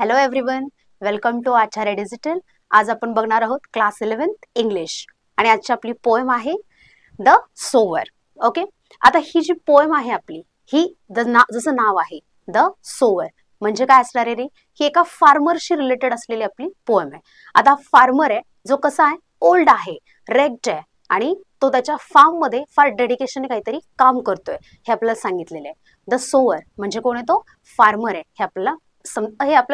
Hello everyone, welcome to Acharya Digital. आज आपण बघणार आहोत क्लास 11th इंग्लिश आणि आजची आपली पोएम आहे द सोवर. ओके, आता ही जी पोएम आहे आपली ही जसं नाव आहे द सोवर म्हणजे काय असणार आहे रे, ही एका फार्मरशी रिलेटेड असलेली आपली पोएम आहे. आता फार्मर आहे जो कसा आहे, ओल्ड आहे, रेग्ड आहे आणि तो त्याच्या फार्म मध्ये फार डेडिकेशनने काहीतरी काम करतोय हे आपल्याला सांगितलेलं आहे. द सोवर म्हणजे कोण आहे, तो फार्मर आहे. हे आपल्याला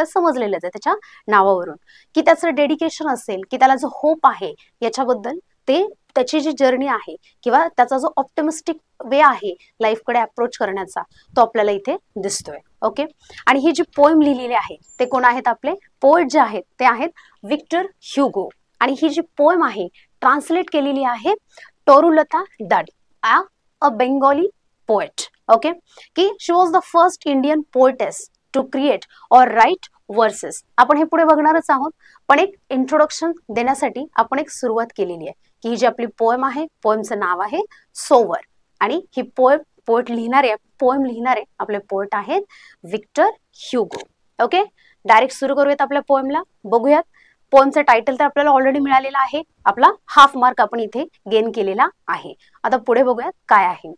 समजलेलंच आहे त्याच्या नावावरून, की त्याचं डेडिकेशन असेल, की त्याला जो होप आहे याच्याबद्दल, ते त्याची जी जर्नी आहे किंवा त्याचा जो ऑप्टिमिस्टिक वे आहे लाईफकडे अप्रोच करण्याचा, तो आपल्याला इथे दिसतोय. ओके, आणि ही जी पोएम लिहिलेली आहे ते कोण आहेत, आपले पोएट जे आहेत ते आहेत विक्टर ह्युगो. आणि ही जी पोएम आहे ट्रान्सलेट केलेली आहे Torulata Dutt, a Bengali poet. Okay, की she was the first Indian poetess to create or write verses. आपण हे पुढे बघणारच आहोत, पण एक इंट्रोडक्शन देण्यासाठी आपण एक सुरुवात केलेली आहे की ही जी आपली पोएम आहे, पोएमचं नाव आहे सोवर. आणि ही पोएम लिहिणारे आपले पोएट आहेत विक्टर ह्युगो. ओके, डायरेक्ट सुरू करूयात आपल्या पोएमला. बघूयात पोएमचं टायटल तर आपल्याला ऑलरेडी मिळालेला आहे, आपला हाफ मार्क आपण इथे गेन केलेला आहे. आता पुढे बघूयात काय आहे.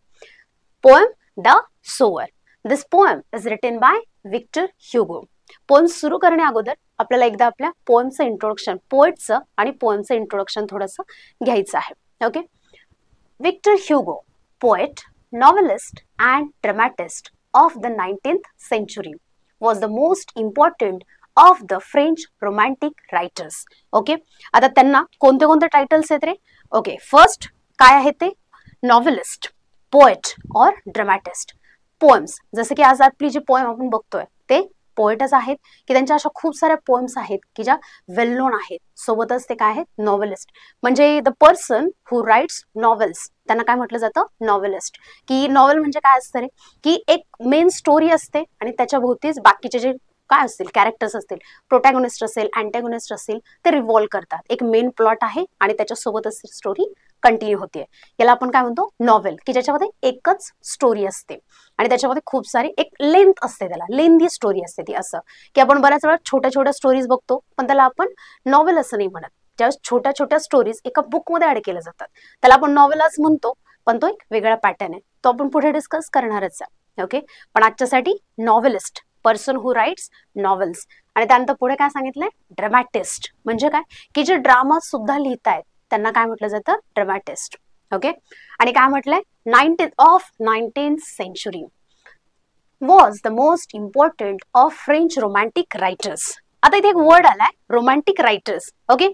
Poem the sower. This poem is written by Victor Hugo. Poem सुरू करण्या अगोदर आपल्याला एकदा आपल्या पोएमचं इंट्रोडक्शन, पोएटचं आणि पोएमचं इंट्रोडक्शन थोडंसं घ्यायचं आहे. Okay, Victor Hugo, poet, novelist and dramatist of the 19th century, was the most important of the French romantic writers. Okay, आता त्यांना कोणते कोणते टायटल्स आहेत रे? ओके, फर्स्ट काय आहे ते, नॉव्हलिस्ट, पोएट और ड्रामॅटिस्ट. पोएम्स, जसे की आज आपली जी पोएम आपण बघतोय ते पोएटच आहेत, की त्यांच्या अशा खूप साऱ्या पोएम्स आहेत की ज्या वेल नोन आहेत. सोबतच ते काय आहेत, नॉव्हलिस्ट. म्हणजे the person who writes novels, त्यांना काय म्हटलं जातं, नॉव्हलिस्ट. की नॉव्हेल म्हणजे काय असतं रे, की एक मेन स्टोरी असते आणि त्याच्या भोवतीच बाकीचे जे काय असतील, कॅरेक्टर्स असतील, प्रोटॅगोनिस्ट असेल, अँटॅगोनिस्ट असतील, ते रिव्हॉल्व करतात. एक मेन प्लॉट आहे आणि त्याच्यासोबतच स्टोरी कंटिन्यू होते. याला आपण काय म्हणतो, नॉव्हेल, की ज्याच्यामध्ये एकच स्टोरी असते आणि त्याच्यामध्ये खूप सारी एक लेंथ असते, त्याला लेंथी स्टोरी असते ती. असं की आपण बऱ्याच वेळा छोट्या छोट्या स्टोरीज बघतो, पण त्याला आपण नॉव्हेल असं नाही म्हणत. ज्यावेळेस छोट्या छोट्या स्टोरीज एका बुकमध्ये ऍड केल्या जातात त्याला आपण नॉव्हेलच म्हणतो, पण तो एक वेगळा पॅटर्न आहे, तो आपण पुढे डिस्कस करणारच आहे. ओके, पण आजच्यासाठी नॉव्हलिस्ट, पर्सन हु राईट्स नॉव्हेल्स. आणि त्यानंतर पुढे काय सांगितलंय, ड्रामॅटिस्ट म्हणजे काय, की जे ड्रामा सुद्धा लिहितायत त्यांना काय म्हटलं जातं, ड्रामॅटिस्ट. ओके, आणि काय म्हटलंय, 19th century was the most important of French romantic writers. आता इथे एक वर्ड आलाय, रोमॅन्टिक रायटर्स. ओके,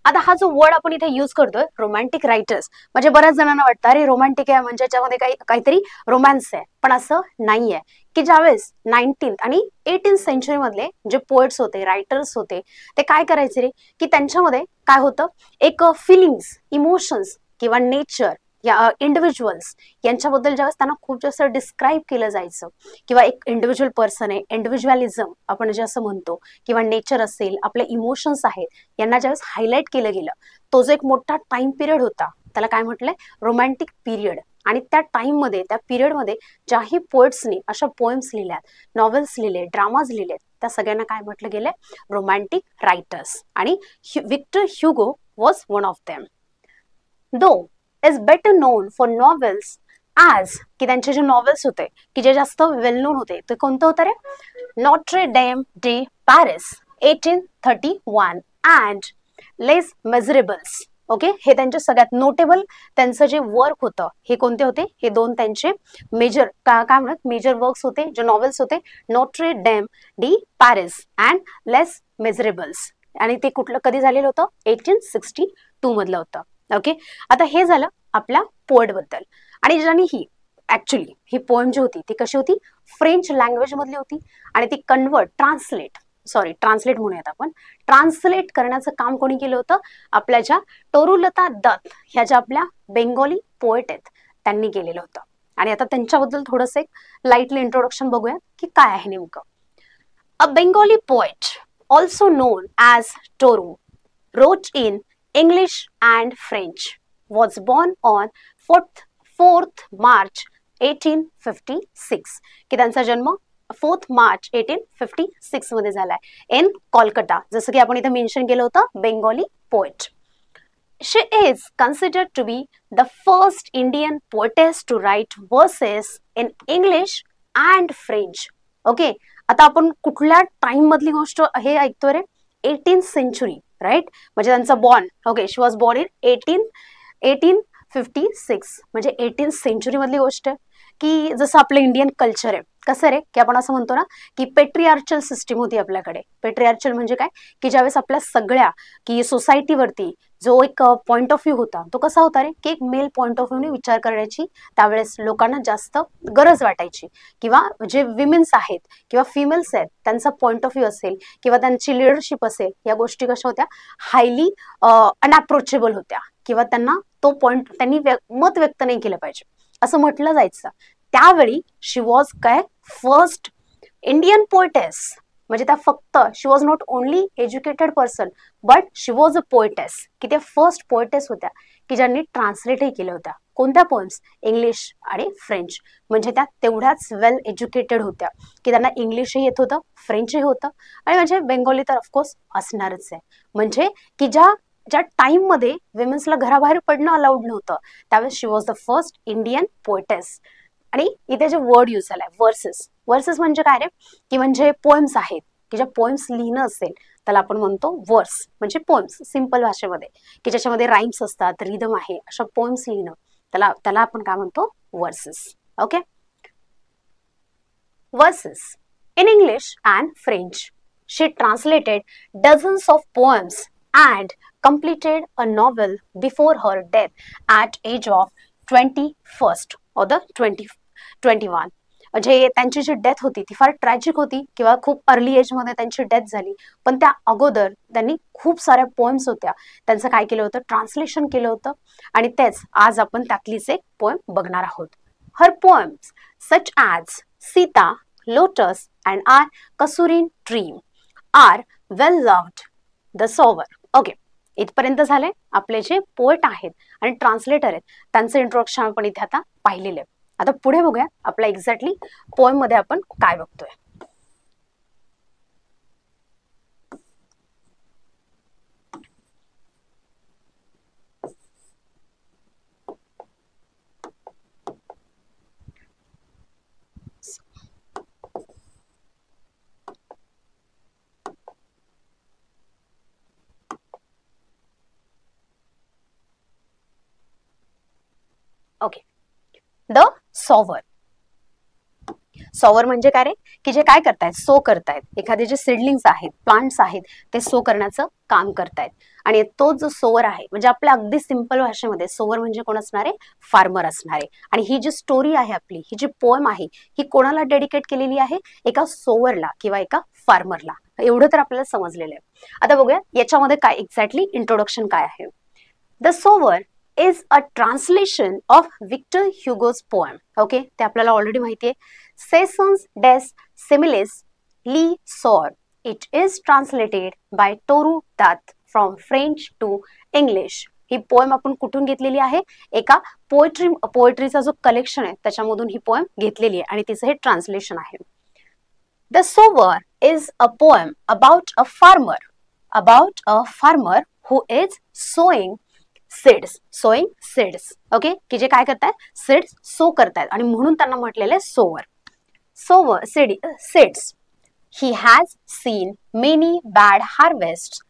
आता हा जो वर्ड आपण इथे यूज करतोय, रोमॅन्टिक रायटर्स, म्हणजे बऱ्याच जणांना वाटतं अरे रोमॅन्टिक आहे म्हणजे याच्यामध्ये काहीतरी रोमॅन्स आहे, पण असं नाहीये. की ज्यावेळेस 19th आणि 18th सेंचुरी मधले जे पोएट्स होते, रायटर्स होते, ते काय करायचे रे, की त्यांच्यामध्ये काय होतं, एक फिलिंग्स, इमोशन्स किंवा नेचर या इंडिव्हिज्युअल्स यांच्याबद्दल ज्यावेळेस त्यांना खूप जास्त डिस्क्राईब केलं जायचं, किंवा एक इंडिव्हिज्युअल पर्सन आहे, इंडिव्हिज्युअलिझम आपण जे असं म्हणतो, किंवा नेचर असेल, आपले इमोशन्स आहेत, यांना ज्यावेळेस हायलाइट केलं गेलं, तो जो एक मोठा टाइम पिरियड होता त्याला काय म्हटलंय, रोमॅन्टिक पिरियड. आणि त्या टाइममध्ये, त्या पिरियडमध्ये ज्याही पोएट्सनी अशा पोएम्स लिहिल्यात, नॉव्हेल्स लिहिले, ड्रामाज लिहिले, त्या सगळ्यांना काय म्हटलं गेलंय, रोमॅन्टिक रायटर्स. आणि Victor Hugo was one of them. Though is better known for novels as, की त्यांचे जे नॉव्हेल्स होते की जे जास्त वेल नोन होते ते कोणतं होतं रे, Notre Dame de Paris 1831 and Les Miserables. Okay, हे त्यांचे सगळ्यात नोटेबल त्यांचं जे वर्क होतं, हे कोणते होते, हे दोन त्यांचे मेजर काय म्हणत, मेजर वर्क्स होते, जे नॉव्हेल्स होते, Notre Dame de Paris and Les Miserables. आणि ते कुठलं, कधी झालेलं होतं, 1862 मधलं होतं. ओके, आता हे झालं आपल्या पोएट बद्दल. आणि ज्याने ही ऍक्च्युली ही पोएम जी होती ती कशी होती, फ्रेंच लँग्वेज मधली होती आणि ती ट्रान्सलेट म्हणूयात आपण, ट्रान्सलेट करण्याचं काम कोणी केलं होतं, आपल्या ज्या तोरुलता दत्त ह्या ज्या आपल्या बेंगॉली पोएट आहेत त्यांनी केलेलं होतं. आणि आता त्यांच्याबद्दल थोडंसं एक लाईटली इंट्रोडक्शन बघूया की काय आहे नेमकं. A Bengali poet also known as Toru, wrote in English and French, was born on 4th March 1856, की त्यांचा जन्म 4 मार्च 1856 मध्ये झालाय इन कोलकाता. जसं की आपण इथे मेन्शन केलं होतं, Bengali poet. She is considered to be the first Indian poetess to write verses in English and French. Okay, आता आपण कुठल्या टाइम मधली गोष्ट हे ऐकतोय रे? 18th century, right? म्हणजे त्यांचा born, okay, she was born in 1856, म्हणजे 18th सेंचुरी मधली गोष्ट आहे. की जसं आपलं इंडियन कल्चर आहे, कसं रे, की आपण असं म्हणतो ना की पेट्रिआर्चल सिस्टीम होती आपल्याकडे. पेट्रिआर्चल म्हणजे काय, की ज्यावेळेस आपल्या सगळ्या की सोसायटीवरती जो एक पॉइंट ऑफ व्ह्यू होता तो कसा होता रे, की एक मेल पॉइंट ऑफ व्ह्यूने विचार करण्याची त्यावेळेस लोकांना जास्त गरज वाटायची. किंवा जे विमेन्स आहेत किंवा फिमेल्स आहेत त्यांचा पॉइंट ऑफ व्ह्यू असेल किंवा त्यांची लिडरशिप असेल, या गोष्टी कशा होत्या, हायली अनअप्रोचेबल होत्या. किंवा त्यांना तो पॉइंट त्यांनी मत व्यक्त नाही केलं पाहिजे असं म्हटलं जायचं. त्यावेळी शी वॉज काय, फर्स्ट इंडियन पोएटेस. म्हणजे त्या फक्त she was not only educated person but she was a poetess, की त्या फर्स्ट पोएटेस होत्या की ज्यांनी ट्रान्सलेटही केल्या होत्या. कोणत्या पोएम्स? इंग्लिश आणि फ्रेंच. म्हणजे त्या तेवढ्याच वेल एज्युकेटेड होत्या की त्यांना इंग्लिशही येत होतं, फ्रेंचही होतं, आणि म्हणजे बेंगॉली तर ऑफकोर्स असणारच आहे. म्हणजे की ज्या टाइम मध्ये विमेन्सला घराबाहेर पडणं अलाउड नव्हतं, त्यावेळेस she was the first Indian poetess. आणि इथे जे वर्ड यूज झालाय वर्सेस. वर्सेस म्हणजे काय रे, की म्हणजे पोएम्स आहेत, की ज्या पोएम्स लिहिणं असेल त्याला आपण म्हणतो वर्स, म्हणजे पोएम्स सिंपल भाषेमध्ये, की ज्याच्यामध्ये राईम्स असतात, रिदम आहे, अशा पोएम्स लिहिणं त्याला आपण काय म्हणतो, verses. Okay, verses. In English and French she translated dozens of poems and completed a novel before her death at age of 21st or the 21. म्हणजे त्यांची जी डेथ होती ती फार ट्रॅजिक होती किंवा खूप अर्ली एज मध्ये त्यांची डेथ झाली. पण त्या अगोदर त्यांनी खूप साऱ्या पोएम्स होत्या, त्यांचं काय केलं होतं, ट्रान्सलेशन केलं होतं. आणि तेच आज आपण त्यातलीच एक पोएम बघणार आहोत. Her poems such as Sita, lotus and our casuarina dream are well loved the sower. Okay, इथपर्यंत झाले आपले जे पोएट आहेत आणि ट्रान्सलेटर आहेत त्यांचं इंट्रोडक्शन आपण इथे आता पाहिलेलं आहे. आता पुढे बघूया आपला एक्झॅक्टली पोएम मध्ये आपण काय बघतोय. Okay, the sour. सॉवर म्हणजे काय रे, की जे काय करतायत, सो करतायत. एखादे जे सिडलिंग्स आहेत, प्लांट्स आहेत, ते सो करण्याचं काम करतायत. आणि तो जो सोवर आहे, म्हणजे आपल्या अगदी सिंपल भाषेमध्ये सोवर म्हणजे कोण असणार आहे, फार्मर असणार आहे. आणि ही जी स्टोरी आहे आपली, ही जी पोएम आहे, ही कोणाला डेडिकेट केलेली आहे, एका सोवरला किंवा एका फार्मरला. एवढं तर आपल्याला समजलेलं आहे. आता बघूया याच्यामध्ये काय एक्झॅक्टली इंट्रोडक्शन काय आहे. The sower is a translation of Victor Hugo's poem. Okay, ते आपल्याला ऑलरेडी माहिती आहे. Saisons des Similes Lee Sor. It is translated by Toru Dutt from French to English. He poem आपण कुठून घेतलेली आहे, एका पोएट्रीचा जो कलेक्शन आहे त्याच्यामधून ही पोएम घेतलेली आहे आणि तिचं हे ट्रान्सलेशन आहे. The Sower is a poem about a farmer who is sowing seeds. Okay, की जे काय करतायत, सीड्स सो करतायत आणि म्हणून त्यांना म्हटलेले sower. Seeds. He has seen many bad harvest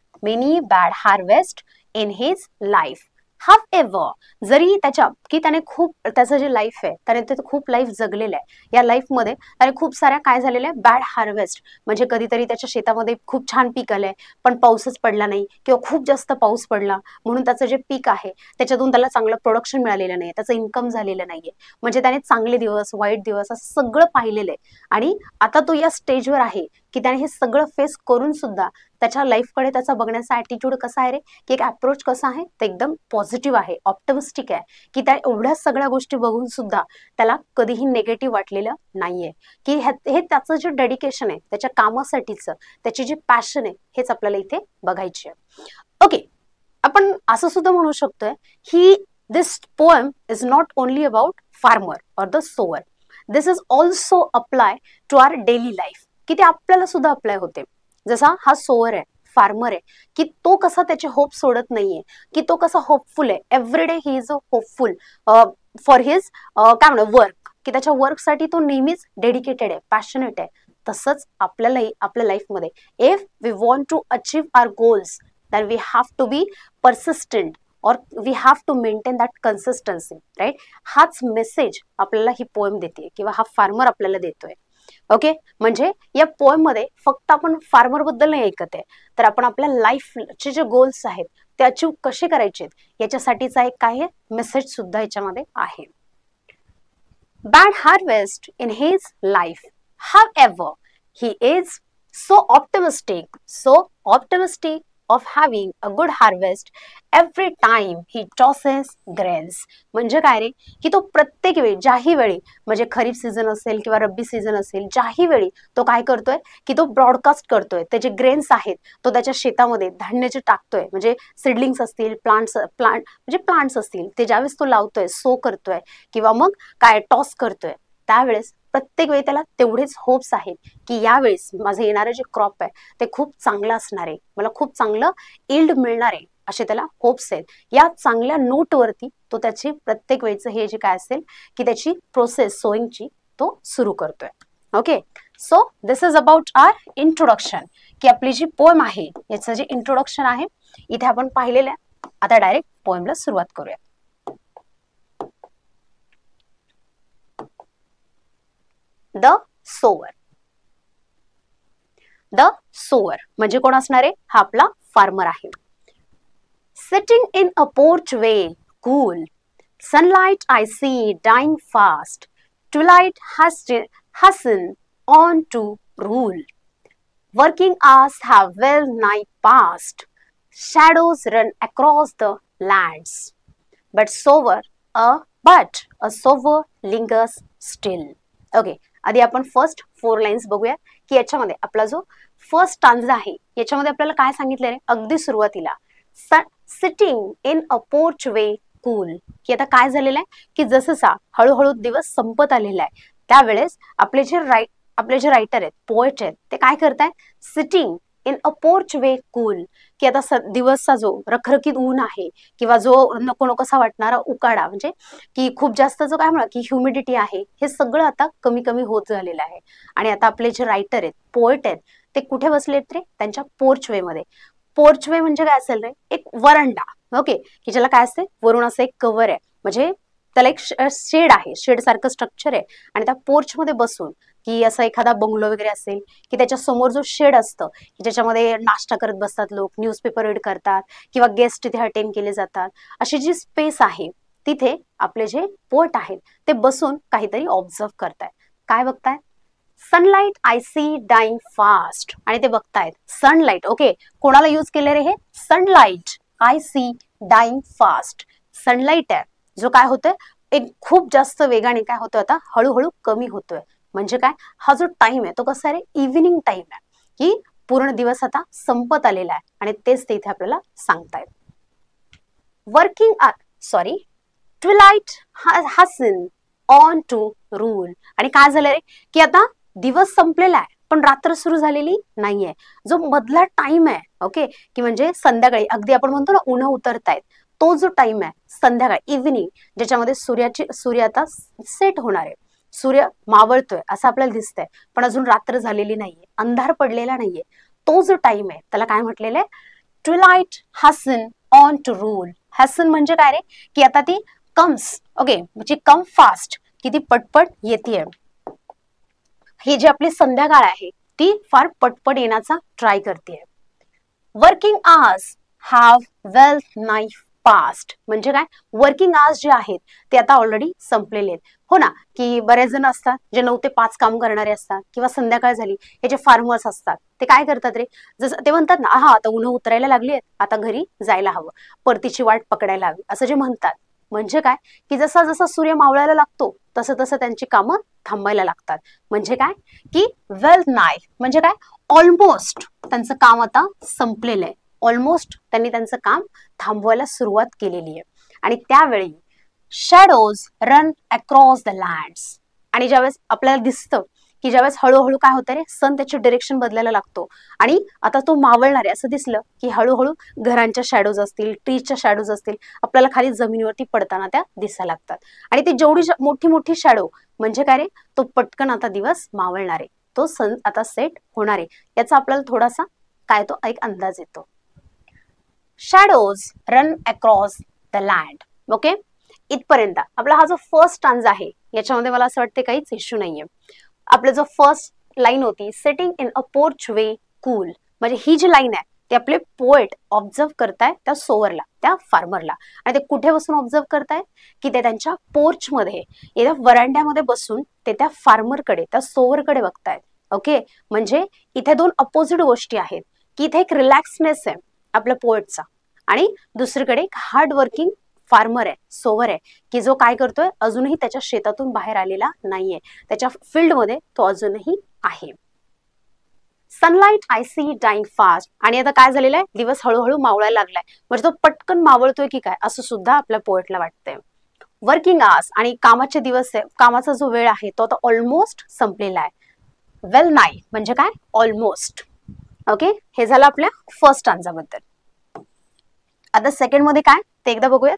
in his life. However, जरी त्याने खूप त्याचं जे लाईफ आहे त्याने ते खूप लाईफ जगलेलं आहे. या लाईफमध्ये त्याने खूप साऱ्या काय झालेल्या आहे, बॅड हार्वेस्ट, म्हणजे कधीतरी त्याच्या शेतामध्ये खूप छान पीक आलंय पण पाऊसच पडला नाही किंवा खूप जास्त पाऊस पडला म्हणून त्याचं जे पीक आहे त्याच्यातून त्याला चांगलं प्रोडक्शन मिळालेलं नाही, त्याचं इन्कम झालेलं नाहीये. म्हणजे त्याने चांगले दिवस, वाईट दिवस असं सगळं पाहिलेलं आहे. आणि आता तो या स्टेजवर आहे की त्याने हे सगळं फेस करून सुद्धा त्याच्या लाईफकडे त्याचा बघण्याचा ॲटिट्यूड कसा आहे रे, की एक अप्रोच कसा आहे, ते एकदम पॉझिटिव्ह आहे, ऑप्टिमिस्टिक आहे. की त्या एवढ्या सगळ्या गोष्टी बघून सुद्धा त्याला कधीही निगेटिव्ह वाटलेलं नाहीये. की हे त्याचं जे डेडिकेशन आहे, त्याच्या कामासाठीचं त्याची जी पॅशन आहे, हेच आपल्याला इथे बघायची आहे. ओके, आपण असं सुद्धा म्हणू शकतोय ही This poem is not only about farmer or the sower. This is also apply to our daily life. की ते आपल्याला सुद्धा अप्लाय होते. जसा हा सोअर आहे, फार्मर आहे, की तो कसा त्याचे होप सोडत नाहीये, की तो कसा होपफुल आहे. Everyday he is a hopeful for his काय म्हणू वर्क, की त्याच्या वर्कसाठी तो नेहमीच डेडिकेटेड आहे, पॅशनेट आहे. तसंच आपल्यालाही आपल्या लाईफमध्ये if we want to achieve our goals then we have to be persistent or we have to maintain that consistency, right? हाच मेसेज आपल्याला ही पोएम देते किंवा हा फार्मर आपल्याला देतोय. ओके, म्हणजे या पोएम मध्ये फक्त आपण फार्मर बद्दल नाही ऐकत आहे, तर आपण आपल्या लाईफचे जे गोल्स आहेत ते अचीव कसे करायचे याच्यासाठीचा एक काय मेसेज सुद्धा याच्यामध्ये आहे. Bad harvest in his life, however, he is so optimistic of having a good harvest every time he tosses grains. म्हणजे काय रे, की तो प्रत्येक वेळी ज्याही वेळी म्हणजे खरीप सीझन असेल किंवा रब्बी सीझन असेल, ज्याही वेळी तो काय करतोय की तो ब्रॉडकास्ट करतोय, त्याचे ग्रेन्स आहेत तो त्याच्या शेतामध्ये धान्याचे टाकतोय, म्हणजे सीडलिंग्स असतील, प्लांट्स असतील, ते ज्यावेळेस तो लावतोय, सो करतोय किंवा मग काय टॉस करतोय, त्यावेळेस प्रत्येक वेळी त्याला तेवढेच होप्स आहेत की यावेळेस माझं येणारं जे क्रॉप आहे ते खूप चांगलं असणार आहे, मला खूप चांगलं इल्ड मिळणार आहे, असे त्याला होप्स आहेत. या चांगल्या नोटवरती तो त्याची प्रत्येक वेळचं हे जे काय असेल की त्याची प्रोसेस सोईंगची तो सुरू करतोय. Okay, so this is about our introduction, की आपली जी पोएम आहे याचं जे इंट्रोडक्शन आहे इथे आपण पाहिलेलं आहे. आता डायरेक्ट पोएमला सुरुवात करूया. The sober. द सोवर म्हणजे कोण असणार आहे, हा आपला फार्मर आहे. Sitting in a porchway, cool, sunlight I see dying fast, twilight hasten on to rule, working hours have well nigh passed, shadows run across the lands, but a sower lingers still. Okay, आधी आपण first 4 lines बघूया की याच्यामध्ये आपला जो first stanza आहे याच्यामध्ये आपल्याला काय सांगितलंय अगदी सुरुवातीला, sitting in a porch way cool, की आता काय झालेलं आहे की जसं हळूहळू दिवस संपत आलेला आहे त्यावेळेस आपले जे रायटर आहेत, पोएट आहेत, ते काय करतायत, sitting in a porch way cool, की आता दिवसचा जो रखरखीत ऊन आहे किंवा जो नको नकोसा वाटणारा उकाडा, म्हणजे की खूप जास्त जो काय म्हणा की ह्युमिडिटी आहे, हे सगळं आता कमी कमी होत झालेलं आहे. आणि आता आपले जे रायटर आहेत, पोएट आहेत, ते कुठे बसलेत रे, त्यांच्या पोर्च वे मध्ये. पोर्च वे म्हणजे काय असेल रे, एक वरंडा. ओके, की ज्याला काय असते वरून असं एक कव्हर आहे, म्हणजे त्याला एक शेड आहे, शेड सारखं स्ट्रक्चर आहे, आणि त्या पोर्च मध्ये बसून की असं एखादा बंगलो वगैरे असेल की त्याच्या समोर जो शेड असतं की ज्याच्यामध्ये नाश्ता करत बसतात लोक, न्यूजपेपर रीड करतात किंवा गेस्ट तिथे अटेंड केले जातात, अशी जी स्पेस आहे तिथे आपले जे पोएट आहेत ते बसून काहीतरी ऑब्झर्व करतायत. काय बघताय, sunlight I see dying fast, आणि ते बघतायत सनलाइट. ओके, कोणाला यूज केले रे हे, sunlight I see dying fast. Sunlight आहे जो काय होतोय एक खूप जास्त वेगाने काय होतोय आता हळूहळू कमी होतोय. म्हणजे काय, हा जो टाइम आहे तो कसा आहे, इव्हिनिंग टाइम आहे, की पूर्ण दिवस आता संपत आलेला आहे, आणि तेच ते इथे आपल्याला सांगतायत. Twilight hastens on to rule, आणि काय झालं रे की आता दिवस संपलेला आहे पण रात्र सुरू झालेली नाहीये. जो मधला टाइम आहे, ओके, की म्हणजे संध्याकाळी अगदी आपण म्हणतो ना उन्ह उतरतायत, तो जो टाइम आहे संध्याकाळी, इव्हिनिंग, ज्याच्यामध्ये सूर्य आता सेट होणार आहे, सूर्य मावळतोय असं आपल्याला दिसतंय, पण अजून रात्र झालेली नाहीये, अंधार पडलेला नाहीये, तो जो टाइम आहे त्याला काय म्हटलेलं आहे, twilight hasten on to rule. Hasten म्हणजे काय रे, की आता ती कम्स, ओके, म्हणजे कम फास्ट, की ती पटपट येते. ही जी आपली संध्याकाळ आहे ती फार पटपट येण्याचा ट्राय करते. वर्किंग आवर्स हॅव वेल नाय पास्ट, म्हणजे काय, वर्किंग आवर्स जे आहेत ते आता ऑलरेडी संपलेले आहेत. हो ना, की बरेच जण असतात जे 9 ते 5 काम करणारे असतात, किंवा संध्याकाळ झाली हे जे फार्मर्स असतात ते काय करतात रे, जसं ते म्हणतात ना, हा आता उन्ह उतरायला लागली आहेत, आता घरी जायला हवं, परतीची वाट पकडायला हवी, असं जे म्हणतात. म्हणजे काय, की जसा जसा सूर्य मावळायला लागतो तसं तसं त्यांची कामं थांबायला लागतात. म्हणजे काय, की वेल नाय म्हणजे काय, ऑलमोस्ट त्यांचं काम आता संपलेलं आहे, ऑलमोस्ट त्यांनी त्यांचं काम थांबवायला सुरुवात केलेली आहे. आणि त्यावेळी shadows run across the lands. आणि ज्यावेळेस आपल्याला दिसतं की ज्यावेळेस हळूहळू काय होतं रे, सन त्याची डिरेक्शन बदलायला लागतो आणि आता तो मावळणार आहे असं दिसलं की हळूहळू घरांच्या शॅडोज असतील, ट्रीजच्या शॅडोज असतील, आपल्याला खाली जमिनीवरती पडताना त्या दिसायला लागतात. आणि ती जेवढी मोठी मोठी शॅडो म्हणजे काय रे, तो पटकन आता दिवस मावळणार आहे, तो सन आता सेट होणार आहे, याचा आपल्याला थोडासा काय तो एक अंदाज येतो. Shadows run across the land. Okay, इथपर्यंत आपला हा जो फर्स्ट स्टांजा आहे याच्यामध्ये मला असं वाटते काहीच इश्यू नाहीये. आपलं जो फर्स्ट लाईन होती sitting in a porch way cool, म्हणजे ही जी लाईन आहे ते आपले पोएट ऑब्झर्व करताय त्या सोवरला, त्या फार्मरला. आणि ते कुठे बसून ऑब्झर्व करताय की ते त्यांच्या पोर्च मध्ये, या वरांड्यामध्ये बसून ते त्या फार्मरकडे, त्या सोवरकडे बघतायत. ओके, म्हणजे इथे दोन अपोजिट गोष्टी आहेत की इथे एक रिलॅक्सनेस आहे आपल्या पोएटचा आणि दुसरीकडे एक हार्ड वर्किंग फार्मर आहे, सोवर आहे की जो काय करतोय, अजूनही त्याच्या शेतातून बाहेर आलेला नाहीये, त्याच्या फील्डमध्ये तो अजूनही आहे. Sunlight I see dying fast. आणि आता काय झालेलं आहे, दिवस हळूहळू मावळायला लागलाय, म्हणजे तो पटकन मावळतोय की काय असं सुद्धा आपल्या पोएटला वाटतंय. वर्किंग आवर्स आणि कामाचे दिवस आहे, कामाचा जो वेळ आहे तो आता ऑलमोस्ट संपलेला आहे. वेल नाही म्हणजे काय, ऑलमोस्ट. ओके, हे झालं आपल्या फर्स्ट स्टांजाबद्दल. आता सेकंड मध्ये काय ते एकदा बघूयात.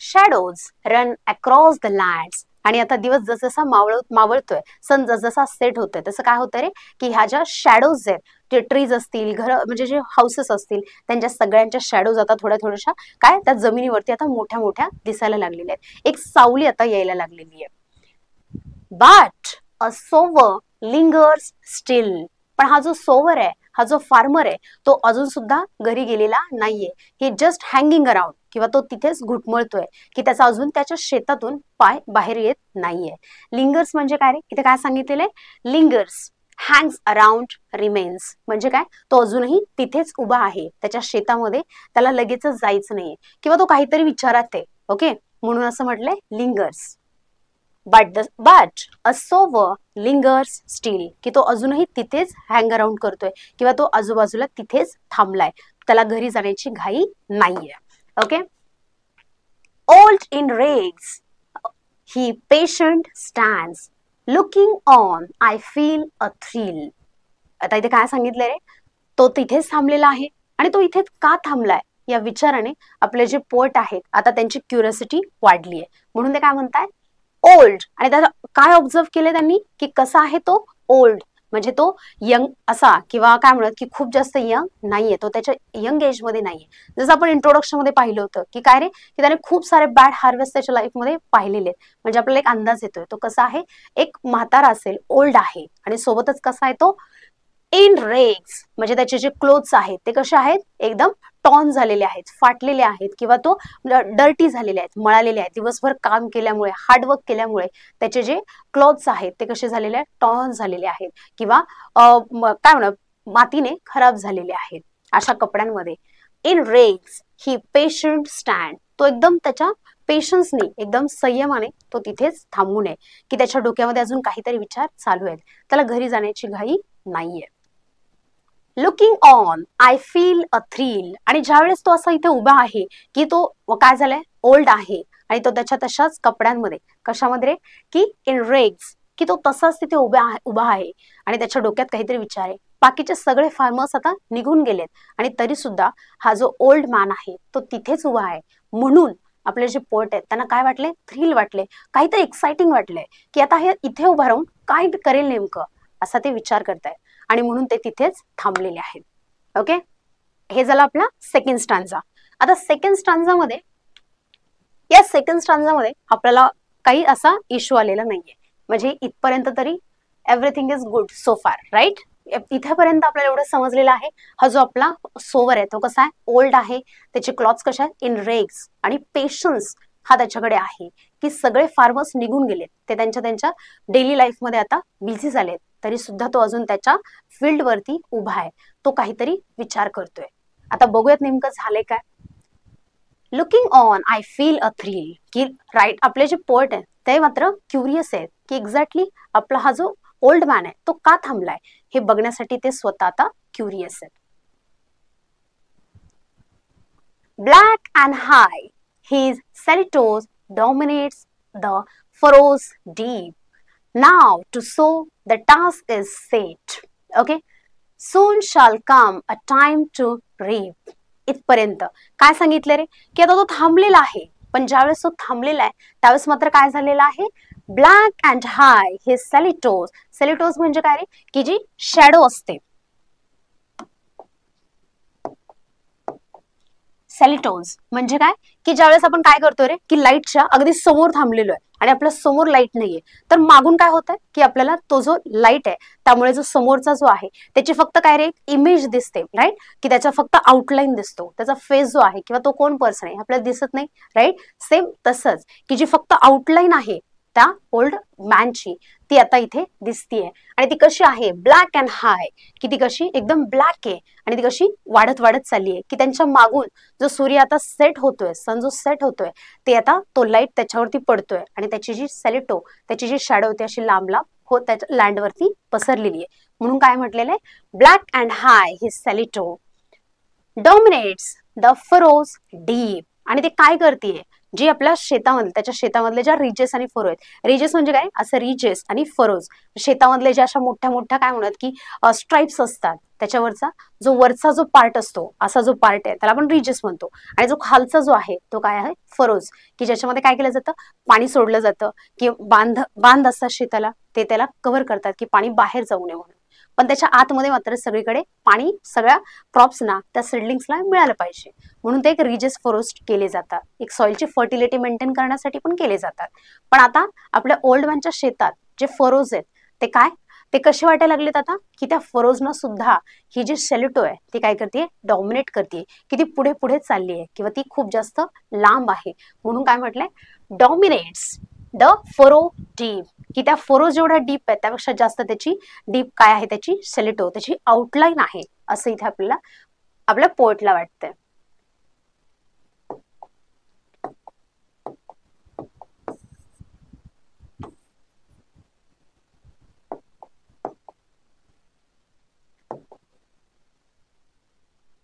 Shadows run across the lands. आणि आता दिवस जसजसा मावळतोय, सन जसजसा सेट होतोय, तसं काय होतंय रे की ह्या ज्या शॅडोज आहेत, जे ट्रीज असतील, घर म्हणजे जे हाऊसेस असतील, त्यांच्या सगळ्यांच्या शॅडोज आता थोड्या थोड्याशा काय त्या जमिनीवरती आता मोठ्या मोठ्या दिसायला लागलेल्या आहेत, एक सावली आता यायला लागलेली आहे. But a sower lingers still. पण हा जो सोवर आहे, हा जो फार्मर आहे, तो अजून सुद्धा घरी गेलेला नाहीये. ही जस्ट हँगिंग अराउंड, किंवा तो तिथेच घुटमळतोय की त्याचा अजून त्याच्या शेतातून पाय बाहेर येत नाहीये. लिंगर्स म्हणजे काय रे, इथे काय सांगितलेलं आहे, लिंगर्स हँग्स अराउंड रिमेन्स, म्हणजे काय, तो अजूनही तिथेच उभा आहे त्याच्या शेतामध्ये, त्याला लगेचच जायचं नाहीये किंवा तो काहीतरी विचारात आहे. ओके, म्हणून असं म्हटलंय lingers. But a sower lingers still, की तो अजूनही तिथेच हँग अराउंड करतोय किंवा तो आजूबाजूला तिथेच थांबलाय, त्याला घरी जाण्याची घाई नाहीये. Okay, old in rags he patient stands looking on I feel a thrill. आता इथे काय सांगितलंय रे, तो तिथेच थांबलेला आहे आणि तो इथेच का थांबलाय या विचाराने आपले जे पोएट आहेत आता त्यांची क्युरिओसिटी वाढली आहे, म्हणून ते काय म्हणताय, ओल्ड. आणि त्याला काय ऑब्झर्व केले त्यांनी की कसा आहे तो, ओल्ड, म्हणजे तो यंग असा, किंवा काय म्हणत की खूप जास्त यंग नाहीये, तो त्याच्या यंग एज मध्ये नाहीये. जसं आपण इंट्रोडक्शन मध्ये पाहिलं होतं की काय रे, की त्याने खूप सारे बॅड हार्वेस्ट त्याच्या लाईफ मध्ये पाहिलेले आहेत, म्हणजे आपल्याला एक अंदाज येतोय तो कसा आहे, एक म्हातारा असेल, ओल्ड आहे, आणि सोबतच कसा आहे तो इन रेग्स, म्हणजे त्याचे जे क्लोथ्स आहेत ते कसे आहेत, एकदम टॉन झालेले आहेत, फाटलेले आहेत, किंवा तो डर्टी झालेले आहेत, मळालेले आहेत, दिवसभर काम केल्यामुळे, हार्डवर्क केल्यामुळे त्याचे जे क्लॉथ्स आहेत ते कसे झालेले आहेत, टॉन झालेले आहेत, किंवा काय म्हणा मातीने खराब झालेले आहेत, अशा कपड्यांमध्ये. In rags he patient stand, तो एकदम त्याच्या पेशन्सनी, एकदम संयमाने तो तिथेच थांबू नये की त्याच्या डोक्यामध्ये अजून काहीतरी विचार चालू आहेत, त्याला घरी जाण्याची घाई नाहीये. Looking on I feel a thrill. आणि ज्यावेळेस तो असा इथे उभा आहे की तो काय झालाय, ओल्ड आहे, आणि तो त्याच्या तशाच कपड्यांमध्ये, कशामध्ये की इन रेग्स, की तो तसाच तिथे उभा आहे आणि त्याच्या डोक्यात काहीतरी विचार आहे. बाकीचे सगळे फार्मर्स आता निघून गेलेत आणि तरी सुद्धा हा जो ओल्ड मॅन आहे तो तिथेच उभा आहे. म्हणून आपले जे पोएट आहेत त्यांना काय वाटले, थ्रिल वाटले, काहीतरी एक्साइटिंग वाटलंय की आता हे इथे उभा राहून काय करेल नेमकं, असा ते विचार करतायत, आणि म्हणून ते तिथेच थांबलेले आहेत. ओके, हे झालं आपला सेकंड स्टांजा. आता सेकंड स्टांजामध्ये, या सेकंड स्टांजामध्ये आपल्याला काही असा इश्यू आलेला नाहीये, म्हणजे इथपर्यंत तरी एव्हरीथिंग इज गुड सो फार, राईट. इथेपर्यंत आपल्याला एवढं समजलेलं आहे, हा जो आपला सोवर आहे तो कसा आहे, ओल्ड आहे, त्याचे क्लॉथ्स कशा आहेत, इन रेग्स, आणि पेशन्स हा त्याच्याकडे आहे की सगळे फार्मर्स निघून गेलेत, ते त्यांच्या डेली लाईफ मध्ये आता बिझी झालेत, तरी सुद्धा तो अजून त्याच्या फील्ड वरती उभा आहे, तो काहीतरी विचार करतोय. आता बघूयात नेमकं झालंय काय. Looking on I feel a thrill, की राईट आपले जे पोएट आहेत ते मात्र क्युरियस आहेत की एक्झॅक्टली आपला हा जो ओल्ड मॅन आहे तो का थांबलाय हे बघण्यासाठी ते स्वतः आता क्युरियस आहेत. Black and high, his seletoes dominates the furrows deep. Now to sow the task is set. Okay. Soon shall come a time to reap. इथपर्यंत काय सांगितलं रे की आता तो थांबलेला आहे, पण ज्यावेळेस तो थांबलेला आहे त्यावेळेस मात्र काय झालेला आहे, ब्लॅक अँड हाय हिज सेलिटोज. सेलिटोज म्हणजे काय रे की जी शॅडो असते. सेलिटोज म्हणजे काय की ज्यावेळेस आपण काय करतोय रे की लाईटच्या अगदी समोर थांबलेलो आहे आणि आपल्या समोर लाईट नाहीये, तर मागून काय होत आहे की आपल्याला तो जो लाईट आहे त्यामुळे जो समोरचा जो आहे त्याची फक्त काय रे इमेज दिसते, राईट, की त्याचा फक्त आउटलाईन दिसतो, त्याचा फेस जो आहे किंवा तो कोण पर्सन आहे आपल्याला दिसत नाही, राईट. सेम तसंच की जी फक्त आउटलाईन आहे त्या ओल्ड मॅनची ती आता इथे दिसतीये आणि ती कशी आहे, ब्लॅक अँड हाय, की ती कशी एकदम ब्लॅक आहे आणि ती कशी वाढत वाढत चालली आहे की त्यांच्या मागून जो सूर्य आता सेट होतोय, सन जो सेट होतोय ते आता तो लाईट त्याच्यावरती पडतोय आणि त्याची जी सेलिटो त्याची जी शॅडो होती अशी लांब लांब होत त्याच्या लँडवरती पसरलेली आहे. म्हणून काय म्हटलेलं आहे, black and high his silhouette dominates the furrows deep. आणि ते काय करतेय, जी आपल्या शेतामधले त्याच्या शेतामधले ज्या रिजेस आणि फरो आहेत, रिजेस म्हणजे काय असं रिजेस आणि फरोज शेतामधले ज्या अशा मोठ्या मोठ्या काय म्हणत की स्ट्राइप्स असतात त्याच्यावरचा जो वरचा जो पार्ट असतो असा जो पार्ट आहे त्याला आपण रिजेस म्हणतो आणि जो खालचा जो आहे तो काय आहे फरोज, की ज्याच्यामध्ये काय केलं जातं पाणी सोडलं जातं की बांध असतात शेताला ते त्याला कव्हर करतात की पाणी बाहेर जाऊ नये म्हणून, पण त्याच्या आतमध्ये मात्र सगळीकडे पाणी सगळ्या क्रॉप्सना त्या सिडलिंग्सला मिळालं पाहिजे म्हणून ते एक रिजेस फॉरेस्ट केले जातात, एक सॉइलची फर्टिलिटी मेंटेन करण्यासाठी पण केले जातात. पण आता आपल्या ओल्ड मॅनच्या शेतात जे फरोज आहेत ते काय ते कसे वाटायला लागलेत आता की त्या फरोजना सुद्धा ही जी सेलिटो आहे ती काय करते, डॉमिनेट करते, की ती पुढे पुढे चालली आहे किंवा ती खूप जास्त लांब आहे. म्हणून काय म्हटलंय, डॉमिनेट्स द फरो डीप, की त्या फरो जेवढा डीप आहे त्यापेक्षा जास्त त्याची डीप काय आहे, त्याची सेलिटो त्याची आउटलाईन आहे असं इथे आपल्याला आपल्या पोर्टला वाटतंय.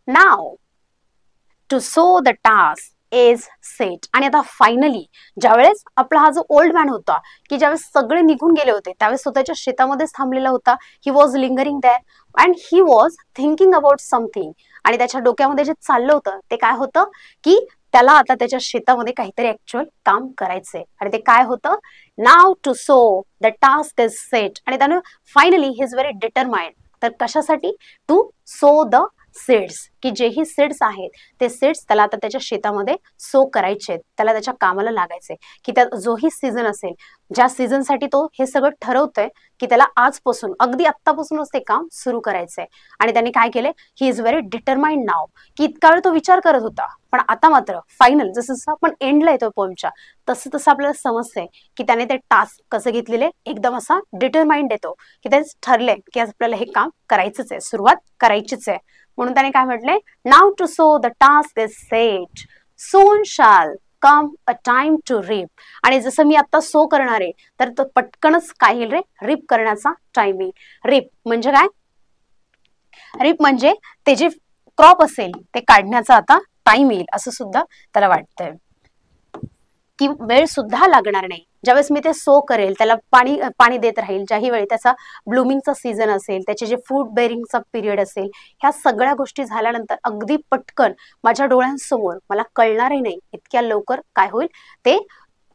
Now too so the task is set. आणि आता फायनली ज्यावेळेस आपला हा जो ओल्ड मॅन होता की ज्यावेळेस सगळे निघून गेले होते त्यावेळेस तो त्याच्या शेतामध्येच थांबलेला होता. He was lingering there and he was thinking about something. आणि त्याच्या डोक्यामध्ये जे चाललं होतं ते काय होतं की त्याला आता त्याच्या शेतामध्ये काहीतरी ऍक्च्युअल काम करायचंय आणि ते काय होतं, now too so the task is set. आणि त्यानं finally he is very determined, तर कशासाठी, टू सो द सीड्स, की जेही सीड्स आहेत ते सीड्स त्याला आता त्याच्या शेतामध्ये सो करायचे आहेत, त्याला त्याच्या कामाला लागायचे की त्या जोही सीझन असेल ज्या सीझनसाठी तो हे सगळं ठरवतोय की त्याला आजपासून अगदी आत्तापासूनच ते काम सुरू करायचंय. आणि त्याने काय केलंय, ही इज व्हेरी डिटरमाइंड नाव, की इतका वेळ तो विचार करत होता पण आता मात्र फायनल जसं जसं आपण एंडला येतो पोएमच्या तसं तसं आपल्याला समजतंय की त्याने ते टास्क कसं घेतलेले एकदम असा डिटरमाइंड येतो की त्याने ठरलंय की आज आपल्याला हे काम करायचंच आहे, सुरुवात करायचीच आहे. म्हणून त्याने काय म्हटलंय, now too so the task is set, soon shall come a time to rip. आणि जसं मी आता सो करणार आहे तर तो पटकनच काय येईल रे, रिप करण्याचा टाइम येईल. रिप म्हणजे काय, रिप म्हणजे ते जे क्रॉप असेल ते काढण्याचा आता टाइम येईल असं सुद्धा त्याला वाटतंय की वेळ सुद्धा लागणार नाही. ज्यावेळेस मी ते सो करेल त्याला पाणी देत राहील, ज्याही वेळी त्याचा ब्लूमिंगचा सीझन असेल, त्याचे जे फ्रूट बेरिंगचा पिरियड असेल, ह्या सगळ्या गोष्टी झाल्यानंतर अगदी पटकन माझ्या डोळ्यांसमोर मला कळणारही नाही इतक्या लवकर काय होईल, ते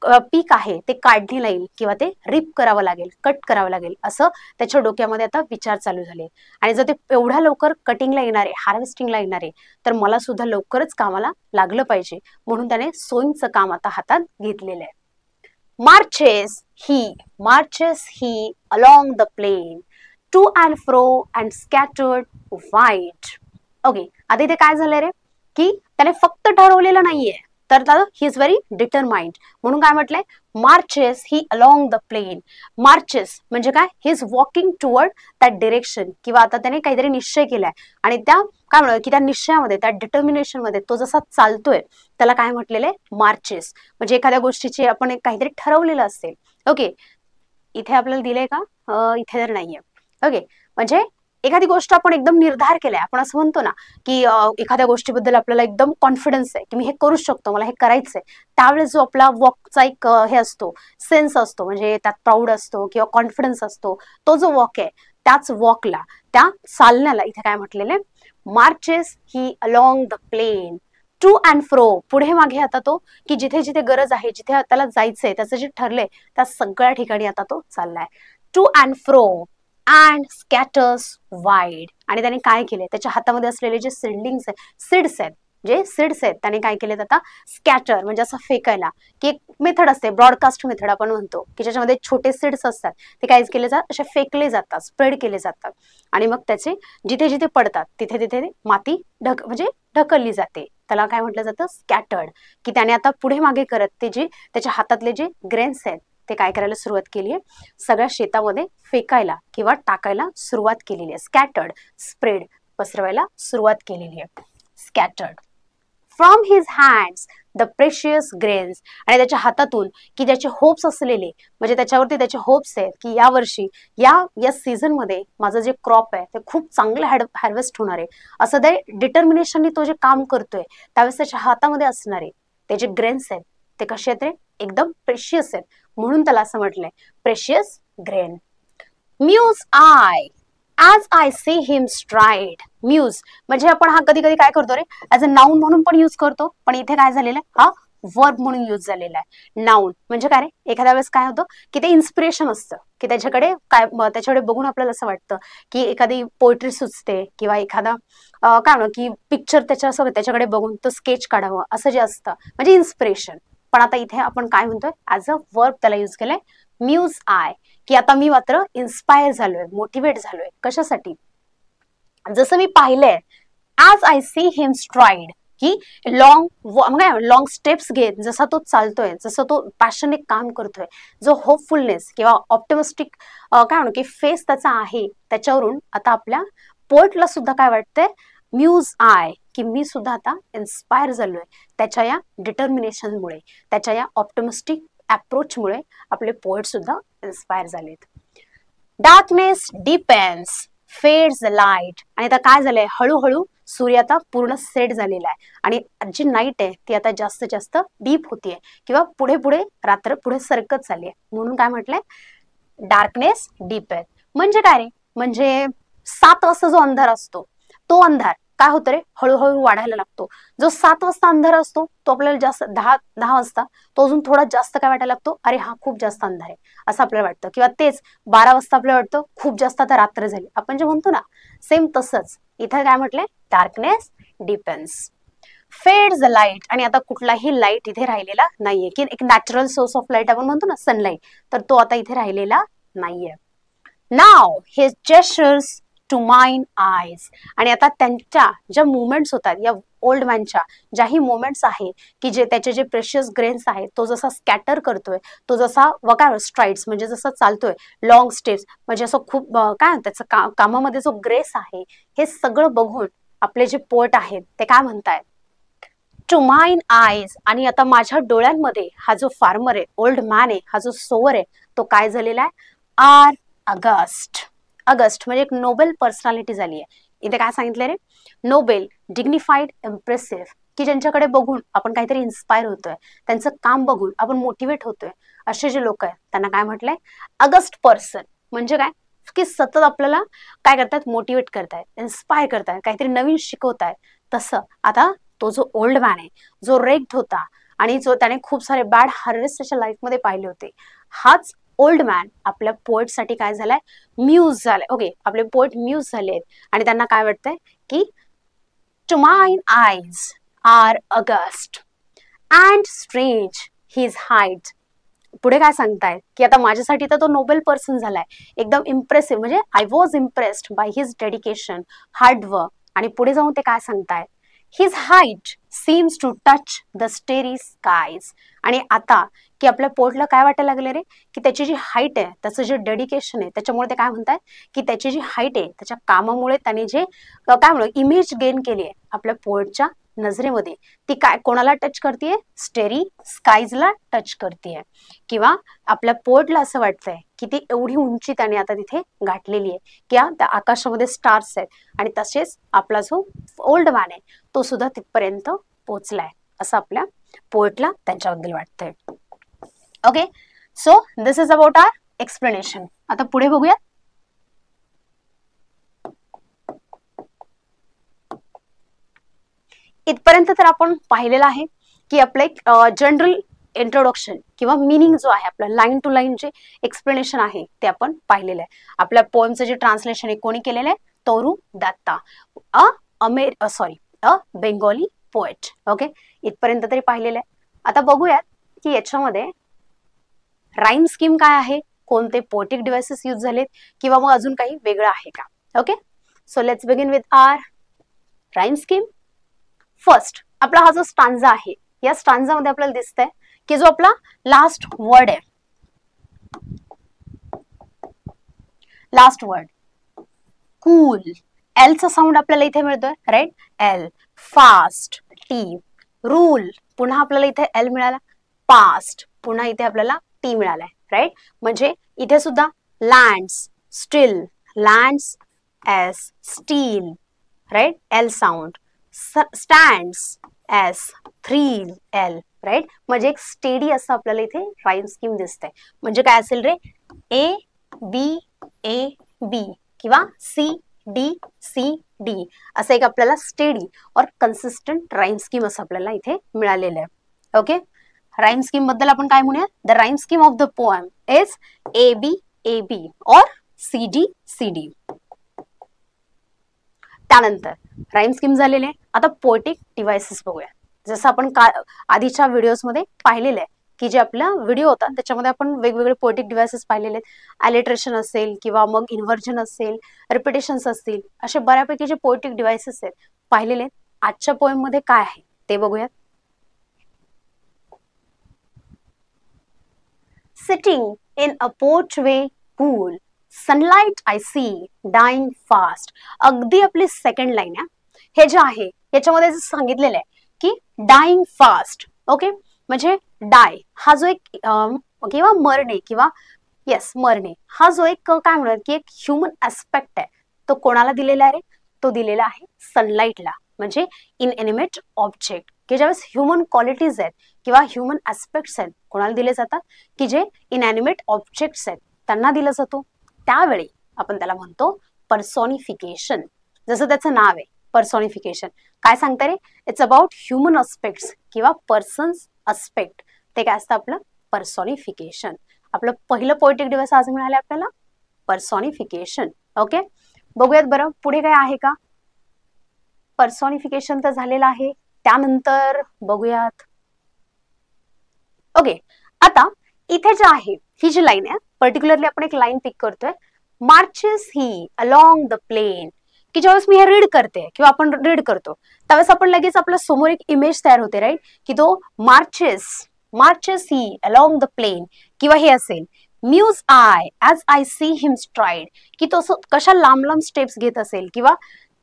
पीक आहे ते काढणे येईल किंवा ते रिप करावं लागेल, कट करावं लागेल असं त्याच्या डोक्यामध्ये आता विचार चालू झाले. आणि जर ते एवढ्या लवकर कटिंगला येणार आहे, हार्वेस्टिंगला येणार आहे तर मला सुद्धा लवकरच कामाला लागलं पाहिजे. म्हणून त्याने सोईंगचं काम आता हातात घेतलेलं आहे. marches he along the plain to and fro and scattered white. Okay, आता इथे काय झालंय रे की त्याने फक्त ठरवलेलं नाहीये तर ही इज व्हेरी डिटरमाइंड. म्हणून काय म्हटलंय, marches he along the plain. Marches म्हणजे काय, he is walking toward that direction, किंवा आता त्याने काहीतरी निश्चय केलाय आणि त्या काय म्हणूया की त्या निश्चयामध्ये, त्या डिटर्मिनेशन मध्ये तो जसा चालतोय त्याला काय म्हटलेलं आहे, मार्चेस. म्हणजे एखाद्या गोष्टीची आपण एक काहीतरी ठरवलेलं असेल. ओके, इथे आपल्याला दिलंय का, इथे तर नाहीये. ओके, म्हणजे एखादी गोष्ट आपण एकदम निर्धार केलाय, आपण असं म्हणतो ना की एखाद्या गोष्टीबद्दल आपल्याला एकदम कॉन्फिडन्स आहे की मी हे करू शकतो, मला हे करायचंय. त्यावेळेस जो आपला वॉकचा एक हे असतो, सेन्स असतो, म्हणजे त्यात प्राऊड असतो किंवा कॉन्फिडन्स असतो, तो जो वॉक आहे त्याच वॉकला, त्या चालण्याला इथे काय म्हटलेलं आहे, marches he along the plain to and fro. पुढे मागे आता तो की जिथे जिथे गरज आहे, जिथे त्याला जायचंय, त्याचं जे ठरलंय त्या सगळ्या ठिकाणी आता तो चाललाय. To and fro and scatters wide. आणि त्याने काय केले, त्याच्या हातामध्ये असलेले जे सीड्स आहेत, जे सीड्स आहेत त्याने काय केलेत आता, स्कॅटर म्हणजे असं फेकायला, की एक मेथड असते, ब्रॉडकास्ट मेथड आपण म्हणतो, की ज्याच्यामध्ये छोटे सीड्स असतात, ते काय केले जातात, असे फेकले जातात, स्प्रेड केले जातात, आणि मग त्याचे जिथे जिथे पडतात तिथे तिथे माती म्हणजे ढकलली जाते. त्याला काय म्हटलं जातं, स्कॅटर्ड. की त्याने आता पुढे मागे करत ते जे त्याच्या हातातले जे ग्रेन्स आहेत ते काय करायला सुरुवात केली आहे, सगळ्या शेतामध्ये फेकायला किंवा टाकायला सुरुवात केलेली आहे. स्कॅटर्ड, स्प्रेड, पसरवायला सुरुवात केलेली आहे. Scattered. From his hands the precious grains. आणि त्याच्या हातातून की ज्याचे होप्स असलेले, म्हणजे त्याच्यावरती त्याचे होप्स आहेत की या वर्षी या सीझन मध्ये माझं जे क्रॉप आहे ते खूप चांगलं हार्वेस्ट होणार आहे, असं ते डिटर्मिनेशननी तो जे काम करतोय त्यावेळेस त्याच्या हातामध्ये असणारे ते जे ग्रेन्स आहेत ते कसे आहेत रे, एकदम प्रेशियस आहेत, म्हणून त्याला असं म्हटलंय precious grain. Muse I as I see him stride. Muse म्हणजे आपण हा कधी कधी काय करतो रे, ॲज अ नाऊन म्हणून पण यूज करतो, पण इथे काय झालेलं आहे, हा वर्ब म्हणून यूज झालेला आहे. नाऊन म्हणजे काय रे, एखाद्या वेळेस काय होतं की ते इन्स्पिरेशन असतं, की त्याच्याकडे त्याच्याकडे बघून आपल्याला असं वाटतं की एखादी पोएट्री सुचते, किंवा एखादा काय म्हणू की पिक्चर त्याच्याकडे बघून तो स्केच काढावं, असं जे असतं म्हणजे इन्स्पिरेशन. पण आता इथे आपण काय म्हणतोय, ऍज अ वर्ब त्याला यूज केलंय, म्यूज आय, की आता मी मात्र इन्स्पायर झालोय, मोटिवेट झालोय. कशासाठी, जसं मी पाहिलंय, as I see him stride, की लॉंग स्टेप्स घेत जसा तो चालतोय, जसं तो पॅशनेट काम करतोय, जो होपफुलनेस किंवा ऑप्टिमिस्टिक काय म्हणू की फेस त्याचा आहे, त्याच्यावरून आता आपल्या पोर्टला सुद्धा काय वाटतंय, म्यूज आय, की मी सुद्धा आता इन्स्पायर झालोय त्याच्या या डिटर्मिनेशनमुळे, त्याच्या या ऑप्टिमिस्टिक अप्रोचमुळे आपले पोएट सुद्धा इन्स्पायर झालेत. Darkness depends fades the light. आणि आता काय झालंय, हळूहळू सूर्य आता पूर्ण सेट झालेला आहे आणि जी नाईट आहे ती आता जास्त जास्त डीप होतीये, किंवा पुढे पुढे रात्र पुढे सरकत चालली आहे, म्हणून काय म्हटलंय, डार्कनेस डीप आहे. म्हणजे काय रे, म्हणजे 7 वाजता जो अंधार असतो तो अंधार काय होतं रे, हळूहळू वाढायला लागतो. जो 7 वाजता अंधार असतो तो आपल्याला जास्त 10 वाजता तो अजून थोडा जास्त काय वाटायला लागतो, अरे हा खूप जास्त अंधार आहे असं आपल्याला वाटतं, किंवा तेच 12 वाजता आपल्याला वाटतं खूप जास्त आता रात्र झाली, आपण जे म्हणतो ना, सेम तसंच इथे काय म्हटलंय, darkness depends fades the light. आणि आता कुठलाही लाईट इथे राहिलेला नाहीये, की एक नॅचरल सोर्स ऑफ लाईट आपण म्हणतो ना, सनलाईट, तर तो आता इथे राहिलेला नाहीये. नाव हिज जेस्चर्स टू माइन आयज. आणि आता त्यांच्या ज्या मुवमेंट्स होतात, या ओल्ड मॅनच्या ज्याही मुवमेंट्स आहे, की जे त्याचे जे प्रेशियस ग्रेन्स आहेत, तो जसा स्कॅटर करतोय, तो जसा काय स्ट्राइड्स म्हणजे जसा चालतोय, लॉंग स्टेप्स म्हणजे असं खूप काय त्याचं कामामध्ये जो ग्रेस आहे, हे सगळं बघून आपले जे पोएट आहेत ते काय म्हणतायत, टू माइन आईज. आणि आता माझ्या डोळ्यांमध्ये हा जो फार्मर आहे, ओल्ड मॅन आहे, हा जो सोवर आहे, तो काय झालेला आहे, आर ऑगस्ट. ऑगस्ट म्हणजे एक नोबेल पर्सनॅलिटी झाली आहे. इथे काय सांगितलं रे, नोबेल, डिग्निफाईड, इम्प्रेसिव्ह, की ज्यांच्याकडे बघून आपण काहीतरी इन्स्पायर होतोय, त्यांचं काम बघून आपण मोटिवेट होतोय, असे जे लोक आहेत त्यांना काय म्हटलंय, ऑगस्ट पर्सन. म्हणजे काय, की सतत आपल्याला काय करतात, मोटिवेट करतायत, इन्स्पायर करतायत, काहीतरी नवीन शिकवतायत. तसं आता तो जो ओल्ड मॅन आहे, जो रेक्ड होता आणि जो त्याने खूप सारे बॅड हार्वेस्ट त्याच्या लाईफमध्ये पाहिले होते, हाच ओल्ड मॅन आपल्या पोएटसाठी काय झालाय, म्यूज झालाय. ओके, आपले पोएट म्यूज झाले आहेत आणि त्यांना काय वाटतंय की to mine eyes are august and strange his height. पुढे काय सांगतायत की आता माझ्यासाठी तर तो नोबेल पर्सन झालाय, एकदम इम्प्रेसिव्ह, म्हणजे I was impressed by his dedication, hard work. आणि पुढे जाऊन ते काय सांगतायत his height seems to touch the starry skies. आणि आता की आपल्या पोर्टला काय वाटायला लागले रे, की त्याची जी हाईट आहे, त्याचं जे डेडिकेशन आहे, त्याच्यामुळे ते काय म्हणतात की त्याची जी हाईट आहे, त्याच्या कामामुळे त्याने जे काय म्हणू इमेज गेन केली आहे आपल्या पोर्टच्या नजरेमध्ये, ती काय कोणाला टच करतेय, स्टेरी स्काईजला टच करतेय. किंवा आपल्या पोर्टला असं वाटतंय की ती एवढी उंची त्याने आता तिथे गाठलेली आहे, किंवा त्या आकाशामध्ये स्टार्स आहेत, आणि तसेच आपला जो ओल्ड मॅन आहे तो सुद्धा तिथपर्यंत पोहोचलाय असं आपल्या पोर्टला त्यांच्याबद्दल वाटतंय. Okay, so this is about our explanation. आता पुढे बघूया. इथपर्यंत तर आपण पाहिलेलं आहे की आपलं एक जनरल इंट्रोडक्शन किंवा मिनिंग जो आहे आपला लाईन टू लाईन जे एक्सप्लेनेशन आहे ते आपण पाहिलेलं आहे. आपल्या पोएमचं जे ट्रान्सलेशन आहे कोणी केलेलं आहे, तोरू दत्ता, अ बेंगॉली पोएट. ओके, इथपर्यंत तरी पाहिलेलं आहे. आता बघूयात की याच्यामध्ये राईम स्कीम काय आहे, कोणते पोएटिक डिव्हाइसेस यूज झालेत, किंवा मग अजून काही वेगळं आहे का. Okay, so let's begin with our rhyme scheme. First आपला हा जो स्टांजा आहे, या स्टांजामध्ये आपल्याला दिसतंय की जो आपला लास्ट वर्ड आहे, लास्ट वर्ड कूल, एलचा साऊंड आपल्याला इथे मिळतोय, right, L. Fast, T. Rule, पुन्हा आपल्याला इथे एल मिळाला. पास्ट, पुन्हा इथे आपल्याला टी मिळालाय, राईट. म्हणजे इथे सुद्धा lands, still, lands, S. Still, right, L sound. Stands, S. Thrill, L, right. म्हणजे एक स्टेडी असं आपल्याला इथे राईम स्कीम दिसतंय. म्हणजे काय असेल रे, ए बी ए बी किंवा सी डी सी डी असं एक आपल्याला स्टेडी और कन्सिस्टंट राईम स्कीम असं आपल्याला इथे मिळालेलं आहे. ओके, राईम स्कीम बद्दल आपण काय म्हणूया, the rhyme scheme of the poem is A B और सी डी. त्यानंतर राईम स्कीम झालेले. आता पोएटिक डिव्हाइसेस बघूया. जसं आपण आधीच्या व्हिडिओजमध्ये पाहिलेलं आहे की जे आपला व्हिडिओ होता त्याच्यामध्ये आपण वेगवेगळे पोएटिक डिव्हाइसेस पाहिलेले आहेत. ॲलिट्रेशन असेल किंवा मग इन्व्हर्जन असेल, रिपिटेशन्स असतील, असे बऱ्यापैकी जे पोएटिक डिव्हाइसेस आहेत पाहिलेले आहेत. आजच्या पोएम मध्ये काय आहे ते बघूयात. Sitting in a porchway cool, sunlight I see dying fast. अगदी आपली सेकंड लाईन आहे. हे जे आहे याच्यामध्ये सांगितलेलं आहे की डाईंग फास्ट. ओके, म्हणजे डाय हा जो एक किंवा मरणे किंवा येस मरणे हा जो एक काय म्हणतात की एक ह्युमन ऍस्पेक्ट आहे, तो कोणाला दिलेला आहे रे, तो दिलेला आहे सनलाइटला. म्हणजे इनएनिमेट ऑब्जेक्ट की ज्यावेळेस ह्युमन क्वालिटीज आहेत किंवा ह्युमन ऍस्पेक्ट्स आहेत कोणाला दिले जातात, की जे इनएनिमेट ऑब्जेक्ट्स आहेत त्यांना दिला जातो. त्यावेळी आपण त्याला म्हणतो पर्सोनिफिकेशन. जसं त्याचं नाव आहे पर्सोनिफिकेशन, काय सांगतं रे, इट्स अबाउट ह्युमन अस्पेक्ट्स किंवा पर्सन्स अस्पेक्ट. ते काय असतं आपलं पर्सोनिफिकेशन. आपलं पहिलं पोएटिक डिव्हाइस आज मिळालं आपल्याला पर्सोनिफिकेशन. ओके, बघूयात बरं पुढे काय आहे का. पर्सोनिफिकेशन तर झालेलं आहे. त्यानंतर बघूयात. ओके, आता इथे जे आहे ही जी लाईन आहे पर्टिक्युलरली आपण एक लाईन पिक करतोय, marches he along the plain. की ज्यावेळेस मी हे रीड करते किंवा आपण रीड करतो त्यावेळेस आपण लगेच आपल्या समोर एक इमेज तयार होते, राईट, की तो marches he along the plain. किंवा हे असेल muse I as I see him stride, की तो कशा लांब लांब स्टेप्स घेत असेल. किंवा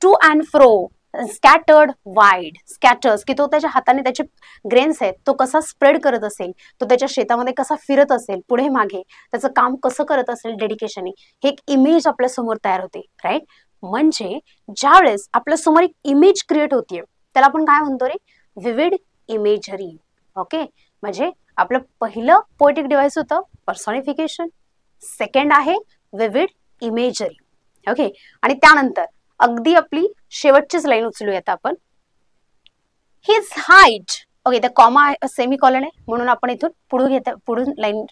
to and fro scattered wide, scatters की तो त्याच्या हाताने त्याचे ग्रेन्स आहेत तो कसा स्प्रेड करत असेल, तो त्याच्या शेतामध्ये कसा फिरत असेल पुढे मागे, त्याचं काम कसं करत असेल डेडिकेशनने, हे एक इमेज आपल्या समोर तयार होते, राईट. म्हणजे ज्यावेळेस आपल्या समोर एक इमेज क्रिएट होतीये त्याला आपण काय म्हणतो रे, विविड इमेजरी. ओके, म्हणजे आपलं पहिलं पोएटिक डिव्हाइस होतं पर्सोनिफिकेशन, सेकंड आहे विविड इमेजरी. ओके, आणि त्यानंतर अगदी आपली शेवटचीच लाईन उचलूयात आपण, हिज हाईट. ओके, त्या कॉमा सेमीकॉलन आहे म्हणून आपण इथून पुढून लाईन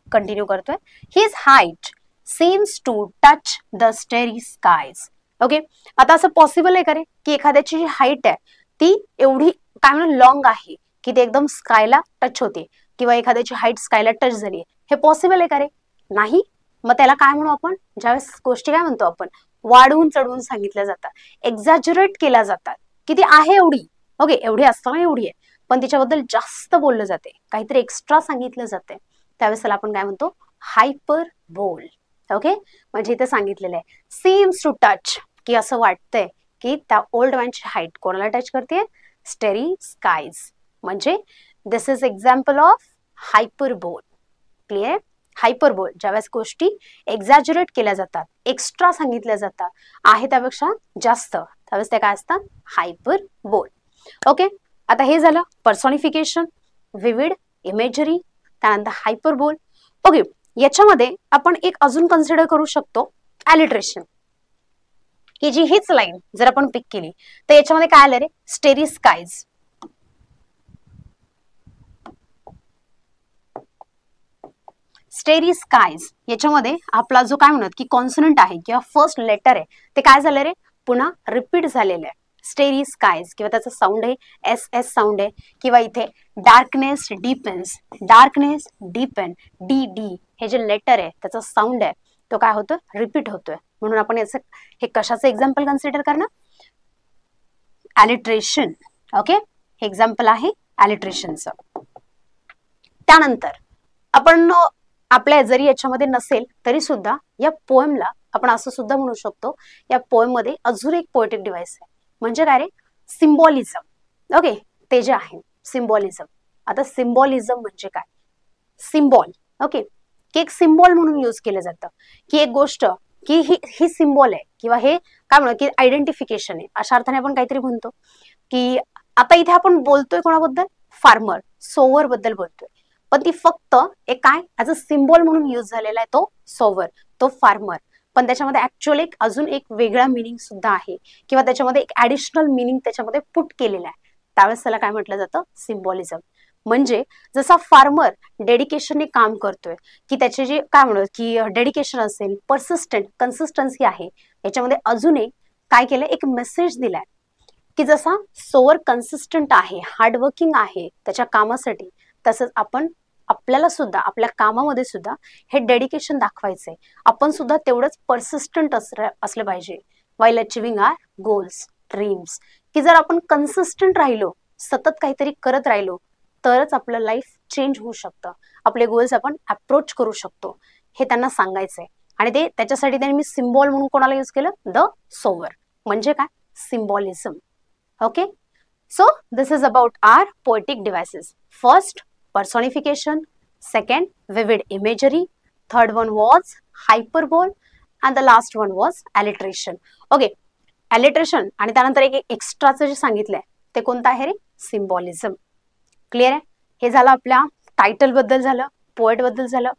कंटिन्यू करतोय. His height seems to touch the starry skies. Okay, आता असं पॉसिबल आहे का रे की एखाद्याची जी हाईट आहे ती एवढी काय म्हणून लॉंग आहे की ते एकदम स्कायला टच होते, किंवा एखाद्याची हाईट स्कायला टच झाली, हे पॉसिबल आहे का रे, नाही. मग त्याला काय म्हणू आपण, ज्यावेळेस गोष्टी काय म्हणतो आपण वाढवून चढवून सांगितल्या जातात, एक्झॅजरेट केल्या जातात की ती आहे एवढी. ओके, एवढी असताना एवढी आहे, पण तिच्याबद्दल जास्त बोललं जाते, काहीतरी एक्स्ट्रा सांगितलं जाते, त्यावेळेस त्याला आपण काय म्हणतो, हायपरबोल. ओके, म्हणजे इथे सांगितलेलं आहे सीम्स टू टच, की असं वाटतंय की त्या ओल्ड मॅनची हाईट कोणाला टच करते, स्टेरी स्काईज. म्हणजे दिस इज एक्झाम्पल ऑफ हायपरबोल. क्लिअर? हायपरबोल ज्यावेळेस गोष्टी एक्झॅजरेट केल्या जातात, एक्स्ट्रा सांगितल्या जातात, आहे त्यापेक्षा जास्त, त्यावेळेस त्या काय असतात, हायपरबोल. ओके, आता हे झालं पर्सॉनिफिकेशन, विविड इमेजरी, त्यानंतर हायपरबोल. ओके, याच्यामध्ये आपण एक अजून कन्सिडर करू शकतो ॲलिट्रेशन, की जी हीच लाईन जर आपण पिक केली तर याच्यामध्ये काय आलं रे, स्टेरी स्काईज. स्टेरी स्काईज याच्यामध्ये आपला जो काय म्हणत की कॉन्सोनंट आहे किंवा फर्स्ट लेटर आहे ते काय झालं रे, पुन्हा रिपीट झालेलं आहे. स्टेरी स्काईज किंवा त्याचा साऊंड आहे एस एस साऊंड आहे, किंवा इथे डार्कनेस डीपेन्स, डार्कनेस डीपेन, डी डी हे जे लेटर आहे त्याचा साऊंड आहे तो काय होतोय, रिपीट होतोय. म्हणून आपण याचं हे कशाचं एक्झाम्पल कन्सिडर करणार, ॲलिट्रेशन. ओके, हे एक्झाम्पल आहे ॲलिट्रेशनचं. त्यानंतर आपण आपल्या जरी याच्यामध्ये नसेल तरी सुद्धा या पोएमला आपण असं सुद्धा म्हणू शकतो, या पोएम मध्ये अजून एक पोएटिक डिव्हाइस आहे, म्हणजे काय रे, सिम्बॉलिझम. ओके, ते जे आहे सिम्बॉलिझम. आता सिम्बॉलिझम म्हणजे काय, सिम्बॉल. ओके, की एक सिम्बॉल म्हणून यूज केलं जातं, की एक गोष्ट की ही सिम्बॉल आहे किंवा हे काय म्हणतो की आयडेंटिफिकेशन आहे, अशा अर्थाने आपण काहीतरी म्हणतो. की आता इथे आपण बोलतोय कोणाबद्दल, फार्मर, सोवर बद्दल बोलतोय, पण ती फक्त एक काय ऍज अ सिम्बॉल म्हणून यूज झालेला आहे तो सोवर, तो फार्मर. पण त्याच्यामध्ये ऍक्च्युअली अजून एक वेगळा मिनिंग सुद्धा आहे, किंवा त्याच्यामध्ये एक ऍडिशनल मिनिंग त्याच्यामध्ये पुट केलेला आहे, त्यावेळेस त्याला काय म्हटलं जातं, सिम्बॉलिझम. म्हणजे जसा फार्मर डेडिकेशनने काम करतोय, की त्याचे जे काय म्हणत की डेडिकेशन असेल, परसिस्टंट कन्सिस्टन्सी आहे, याच्यामध्ये अजून एक काय केलंय, एक मेसेज दिलाय, की जसा सोवर कन्सिस्टंट आहे, हार्डवर्किंग आहे त्याच्या कामासाठी, तसंच आपण आपल्याला सुद्धा आपल्या कामामध्ये सुद्धा हे डेडिकेशन दाखवायचंय, आपण सुद्धा तेवढंच परसिस्टंट असलं पाहिजे वाईल अचिव्हिंग आवर गोल्स, ड्रीम्स. की जर आपण कन्सिस्टंट राहिलो, सतत काहीतरी करत राहिलो, तरच आपलं लाईफ चेंज होऊ शकतं, आपले गोल्स आपण अप्रोच करू शकतो, हे त्यांना सांगायचंय. आणि ते त्याच्यासाठी त्यांनी मी सिम्बॉल म्हणून कोणाला यूज केलं, द सोवर, म्हणजे काय, symbolism. Okay, so this is about our poetic devices. First, personification. Second, vivid imagery. Third one was hyperbole. And the last one was alliteration. Okay, alliteration आणि त्यानंतर एक एक्स्ट्राचं जे सांगितलंय ते कोणतं आहे रे, सिम्बॉलिझम. क्लिअर आहे? हे झालं आपल्या टायटल बद्दल झालं, पोएट बद्दल झालं,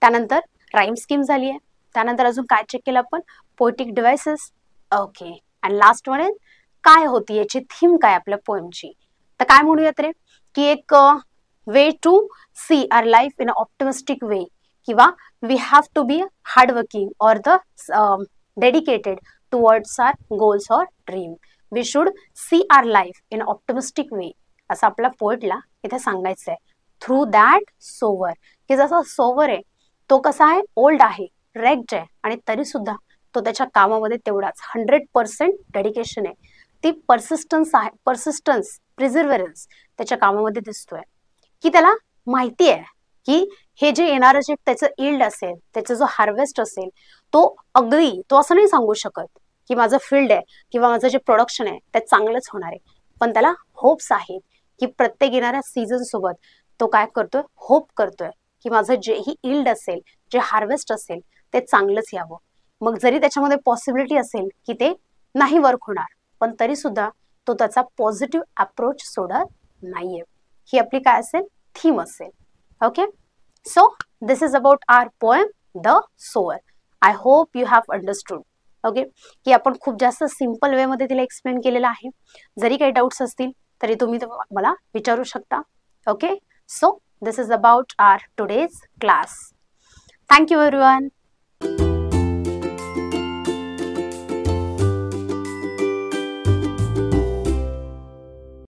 त्यानंतर राईम स्कीम झाली आहे, त्यानंतर अजून काय चेक केलं आपण, पोएटिक डिव्हाइसेस. ओके, आणि लास्ट वन इज काय होती याची थीम काय आपल्या पोएमची. तर काय म्हणूयात रे, की एक way to see our life in a optimistic way, किंवा we have to be hardworking or the dedicated towards our goals or dream. We should see our life in optimistic way, असं आपल्या पोएटला इथे सांगायचं आहे थ्रू दॅट सोवर. की जसा sober आहे तो कसा आहे, ओल्ड आहे, रेग्ड आहे, आणि तरी सुद्धा तो त्याच्या कामामध्ये तेवढाच 100% डेडिकेशन आहे, ती परसिस्टन्स आहे, परसिस्टन्स, प्रिझर्व्हरन्स त्याच्या कामामध्ये दिसतोय. की त्याला माहिती आहे की हे जे येणारं जे त्याचं इल्ड असेल, त्याचा जो हार्वेस्ट असेल, तो अगदी तो असं नाही सांगू शकत की माझं फील्ड आहे किंवा माझं जे प्रोडक्शन आहे ते चांगलंच होणार आहे, पण त्याला होप्स आहेत की प्रत्येक येणाऱ्या सीझन सोबत तो काय करतोय, होप करतोय की माझं जेही इल्ड असेल, जे हार्वेस्ट असेल ते चांगलंच यावं. मग जरी त्याच्यामध्ये पॉसिबिलिटी असेल की ते नाही वर्क होणार, पण तरी सुद्धा तो त्याचा पॉझिटिव्ह अप्रोच सोडत नाहीये. ही आपली काय असेल, थीम असेल. Okay, so this is about our poem the sower. I hope you have understood. Okay, की आपण खूप जास्त सिम्पल वे मध्ये तिला एक्सप्लेन केलेलं आहे. जरी काही डाऊट्स असतील तरी तुम्ही मला विचारू शकता. Okay, so this is about our today's class. Thank you everyone.